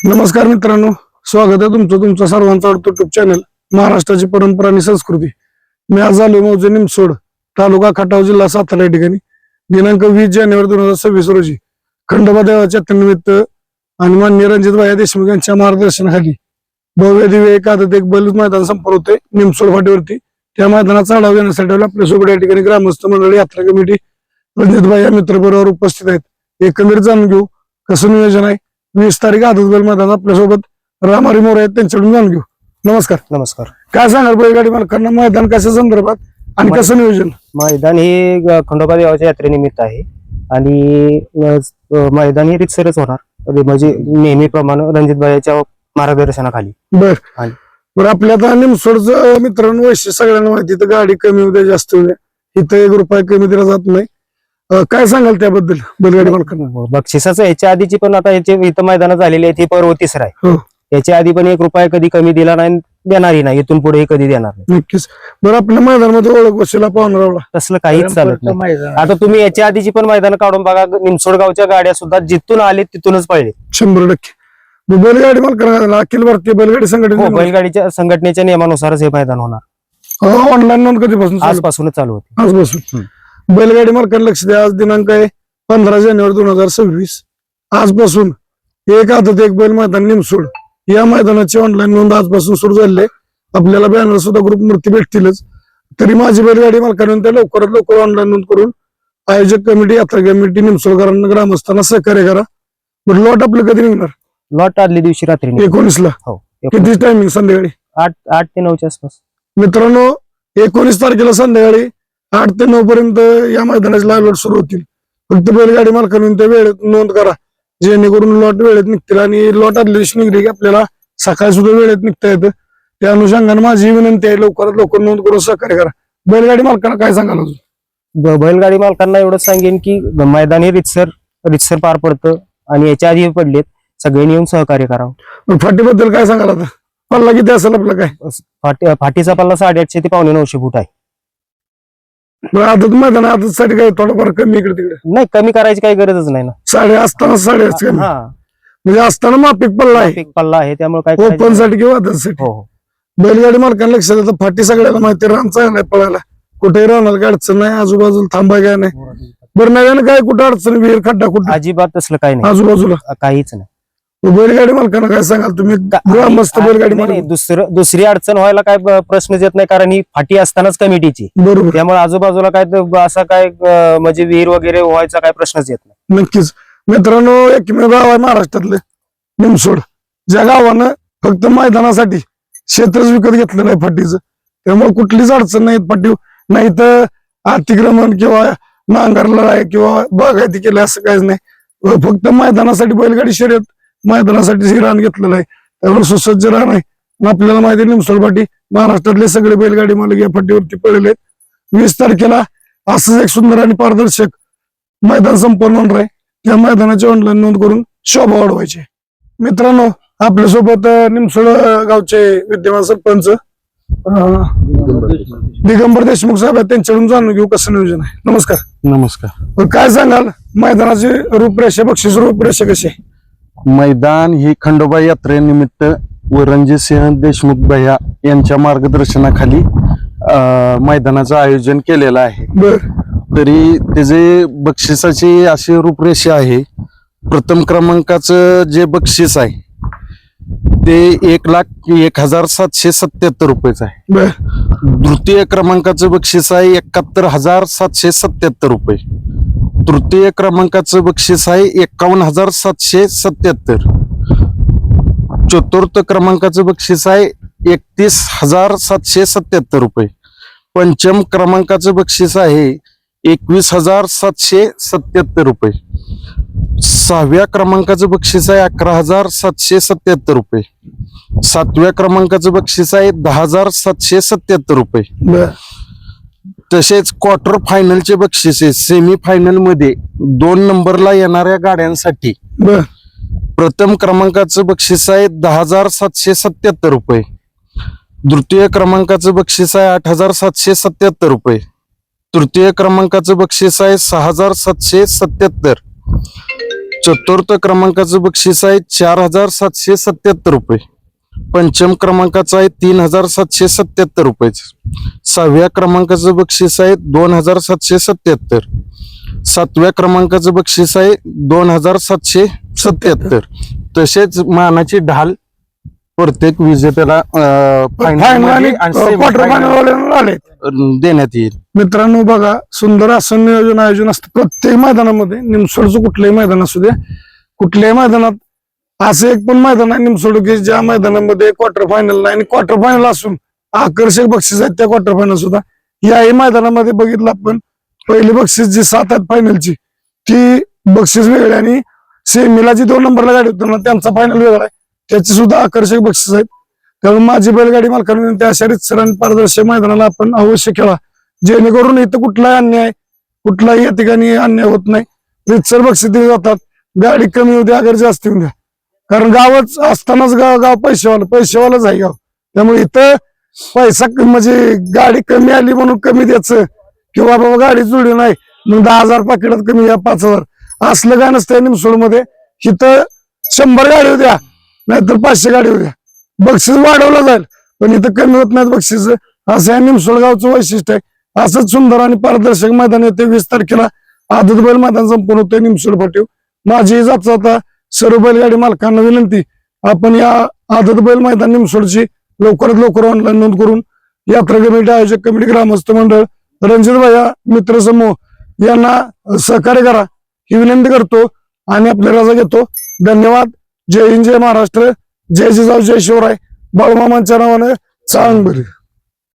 नमस्कार मित्रांनो, स्वागत आहे तुमचं सर्वांचा आवडतं युट्यूब चॅनल महाराष्ट्राची परंपरा आणि संस्कृती. मी आज आलो मौजे निमसोड, तालुका खटाव, जिल्हा सातारा या ठिकाणी. दिनांक 20 जानेवारी 2026 रोजी खंडोबा देवाच्या जन्मनिमित्त आणि माननीय रणजितभाई देशमुख यांच्या मार्गदर्शनाखाली भव्य दिव्य एक आदत एक बैल मैदान संपन्न होते निमसोड फाटीवरती. त्या मैदानाचा आढावा घेण्यासाठी आपल्यासोबत या ठिकाणी ग्रामस्थ मंडळी, यात्रा कमिटी, रणजितभाई या मित्रबरोबर उपस्थित आहेत. एकंदरीत जाणून घेऊ कसं नियोजन आहे. 20 तारीख आदत बैल मैदान आपल्यासोबत रामारी मोरे आहेत, त्यांच्याकडून जाणून घेऊ. नमस्कार. नमस्कार. काय सांगाल बैलगाडी मालकांना मैदान कशा संदर्भात आणि कसं नियोजन? मैदान हे खंडोबा देवाच्या यात्रेनिमित्त आहे आणि मैदान हे रितसरच होणार, म्हणजे नेहमीप्रमाणे रणजितभाईच्या मार्गदर्शनाखाली. बरं आपल्या आता निमसोडचं मित्रांनो वैशिष्ट्य सगळ्यांना माहिती, तर गाडी कमी होऊ द्या जास्त होऊ द्या, इथं 1 रुपया कमी दिला जात नाही. काय सांगाल त्याबद्दल बैलगाडी मालकांना? बक्षिसाचं याच्या आधीची पण आता याचे इथं मैदान झालेली आहे, ती पर्व 3रा आहे. याच्या आधी पण 1 रुपया कधी कमी दिला नाही, देणारही नाही, इथून पुढेही कधी देणार नाही. नक्कीच. बरं आपल्या मैदानामध्ये ओळख वशिला पाहुणा तसलं काहीच चालत नाही. आता तुम्ही याच्या आधीची पण मैदान काढून बघा, निमसोड गावच्या गाड्या सुद्धा जिथून आले तिथूनच पळले 100%. बैलगाडी मालकांना अखिल भारतीय बैलगाडी संघटना बैलगाडीच्या संघटनेच्या नियमानुसारच हे मैदान होणार. ऑनलाईन नोंद कधीपासून? आजपासूनच चालू होते. आजपासून. बैलगाडी मालकांना लक्ष द्या, आज दिनांक आहे 15 जानेवारी 2026. आजपासून एक आदत एक बैल मैदान निमसोड या मैदानाची ऑनलाईन नोंद आजपासून सुरू झाली आहे. आपल्याला बॅनर सुद्धा ग्रुप मूर्ती भेटतीलच. तरी माझी बैलगाडी मालकांना त्या लवकरात लवकर ऑनलाईन नोंद करून आयोजक कमिटी, यात्रा कमिटी, निमसोडकरांना, ग्रामस्थांना सहकार्य करा. बरं लॉट आपलं कधी निघणार? लॉट आदल्या दिवशी रात्री 19ला. हो. किती टायमिंग? संध्याकाळी 8 ते 9च्या आसपास. मित्रांनो 19 तारखेला संध्याकाळी 8 ते 9 पर्यंत या मैदानाचे लाईव्ह लॉट सुरू होतील. फक्त बैलगाडी मालकांनी त्या वेळेत नोंद करा, जेणेकरून लॉट वेळेत निघतील. आणि लॉट आदल्या दिवशी निघली की आपल्याला सकाळी सुद्धा वेळेत निघता येतं. त्या अनुषंगाने माझी विनंती आहे, लवकरात लवकर नोंद करून सहकार्य करा. बैलगाडी मालकांना काय सांगाल अजून? बैलगाडी मालकांना एवढंच सांगेन की मैदान हे रितसर पार पडतं आणि याच्या आधी पडलेत, सगळ्यांनी येऊन सहकार्य करावं. फाटीबद्दल काय सांगाल? आता पल्ला किती असेल आपला? काय फाटीचा पल्ला 850 ते 950 फूट आहे. आदत मैदान आदत साठी काय थोडंफार कमी इकडे तिकडे नाही, कमी करायची काही गरजच नाही ना. साडे असताना साडे असते म्हणजे असताना माफिक पल्ला आहे, पल्ला आहे, त्यामुळे काय ओपन साठी किंवा आदत साठी. हो. बैलगाडी मालकांना लक्षात येतं, फाटी सगळ्याला माहिती, रान चांगला आहे पळायला, कुठेही राहणार काय अडचण नाही, आजूबाजूला थांबाय काय नाही. बरं नव्यानं काय कुठं अडचण, विहीर खड्डा कुठं? अजिबात तसलं काही नाही, आजूबाजूला काहीच नाही. बैलगाडी मालकांना काय सांगाल तुम्ही? मस्त बैलगाडी नाही, दुसरी अडचण व्हायला काय प्रश्नच येत नाही, कारण ही फाटी असतानाच कमिटीची, बरोबर. त्यामुळे आजूबाजूला काय असा काय म्हणजे विहीर वगैरे व्हायचा काय प्रश्नच येत नाही. नक्कीच. मित्रांनो एकमेव गाव आहे महाराष्ट्रातलं निमसोड, ज्या गावानं फक्त मैदानासाठी क्षेत्रच विकत घेतलेलं आहे फाटीचं. त्यामुळे कुठलीच अडचण नाही फाटी, नाही तर अतिक्रमण किंवा नांगरला आहे किंवा बागायती केलं असं काहीच नाही. फक्त मैदानासाठी बैलगाडी शर्यत, मैदानासाठी रान घेतलेलं आहे. त्यामुळे सुसज्ज रान आहे. आपल्याला माहिती आहे निमसोड फाटी महाराष्ट्रातले सगळे बैलगाडी मालक या फाटीवरती पडलेले आहेत. 20 तारखेला असंच एक सुंदर आणि पारदर्शक मैदान संपन्न होणार आहे. त्या मैदानाची ऑनलाईन नोंद करून शोभा वाढवायची. मित्रांनो आपल्यासोबत निमसोड गावचे विद्यमान सरपंच दिगंबर देशमुख साहेब आहेत, त्यांच्याकडून जाणून घेऊ कसं नियोजन आहे. नमस्कार. नमस्कार. काय सांगाल मैदानाची रूपरेषा, बक्षीस रूपरेषा कशी आहे? मैदान ही खंडोबा यात्रेनिमित्त व रणजितसिंह देशमुख भैया यांच्या मार्गदर्शनाखाली मैदानाचं आयोजन केलेलं आहे. बर. तरी त्याचे बक्षिसाची अशी रूपरेषा आहे. प्रथम क्रमांकाचं जे बक्षीस आहे ते 1,01,777 रुपयेच आहे. बर. द्वितीय क्रमांकाचं बक्षीस आहे 71,777 रुपये. तृतीय क्रमांकाचं बक्षीस आहे 51,777. चतुर्थ क्रमांकाचं बक्षीस आहे 31,777 रुपये. पंचम क्रमांकाचं बक्षीस आहे 21,777 रुपये. 6व्या क्रमांकाचं बक्षीस आहे 11,777 रुपये. 7व्या क्रमांकाचं बक्षीस आहे 10,777 रुपये. बर. तसेच क्वार्टर फायनलचे बक्षीस आहे सेमी फायनल मध्ये 2 नंबरला येणाऱ्या गाड्यांसाठी बर. प्रथम क्रमांकाचं बक्षीस आहे 10,777 रुपये. द्वितीय क्रमांकाचं बक्षीस आहे 8,777 रुपये. तृतीय क्रमांकाचं बक्षीस आहे 6,777. चतुर्थ क्रमांकाचं बक्षीस आहे 4,777 रुपये. पंचम क्रमांकाचं आहे 3,777 रुपये. 6व्या क्रमांकाचं बक्षीस आहे 2,777. 7व्या क्रमांकाचं बक्षीस आहे 2,777. तसेच मानाची ढाल प्रत्येक विजेत्याला फायनल आणि क्वार्टर फायनल आले. देण्यात येईल. मित्रांनो बघा, सुंदर असं नियोजन आयोजन असतं प्रत्येक मैदानामध्ये. निमसोडचं कुठलंही मैदान असू द्या, कुठल्याही मैदानात असं एक पण मैदान आहे निमसोड की ज्या मैदानामध्ये क्वार्टर फायनल नाही, आणि क्वार्टर फायनल असून आकर्षक बक्षीस आहेत त्या क्वार्टर फायनल सुद्धा. याही मैदानामध्ये बघितलं आपण, पहिली बक्षीस जी 7 आहेत फायनलची, ती बक्षीस वेगळी, आणि सेमीला जी 2 नंबरला गाडी होती ना त्यांचा फायनल वेगळा आहे, त्याची सुद्धा आकर्षक बक्षीस आहेत. त्यामुळे माझी बैलगाडी मालकांनी त्या अशा रितसर आणि पारदर्शक मैदानाला आपण अवश्य खेळा, जेणेकरून इथं कुठलाही अन्याय, कुठलाही या ठिकाणी अन्याय होत नाही. रितसर बक्षीस दिली जातात. गाडी कमी होऊ द्या, अगर जास्त होऊ द्या, कारण गावच असतानाच गाव पैसेवालाच आहे गाव. त्यामुळे इथं पैसा म्हणजे गाडी कमी आली म्हणून कमी द्यायचं, किंवा बाबा गाडी जुळली नाही मग 10,000 पाकिटात कमी या 5,000, असलं काय नसतं निमसोडमध्ये. इथं 100 गाडी होत्या नाहीतर 500 गाडी होत्या, बक्षीस वाढवलं जाईल पण इथं कमी होत नाहीत बक्षीस. असं आहे निमसोड गावचं वैशिष्ट्य आहे. असंच सुंदर आणि पारदर्शक मैदान येते 20 तारखेला आदत बैल मैदान संपूर्ण होते निमसोड फाटीव. माझी जात आता सर्व बैलगाडी मालकांना विनंती, आपण या आदत बैल मैदान निमसोडची लवकरात लवकर ऑनलाईन नोंद करून यात्रा कमिटी, आयोजक कमिटी, ग्रामस्थ मंडळ, रणजित भैया मित्रसमूह यांना सहकार्य करा ही विनंती करतो आणि आपली रजा घेतो. धन्यवाद. जय हिंद, जय महाराष्ट्र, जय जिजाऊ, जय शिवराय. बाळूमामांच्या नावानं चांग बरी.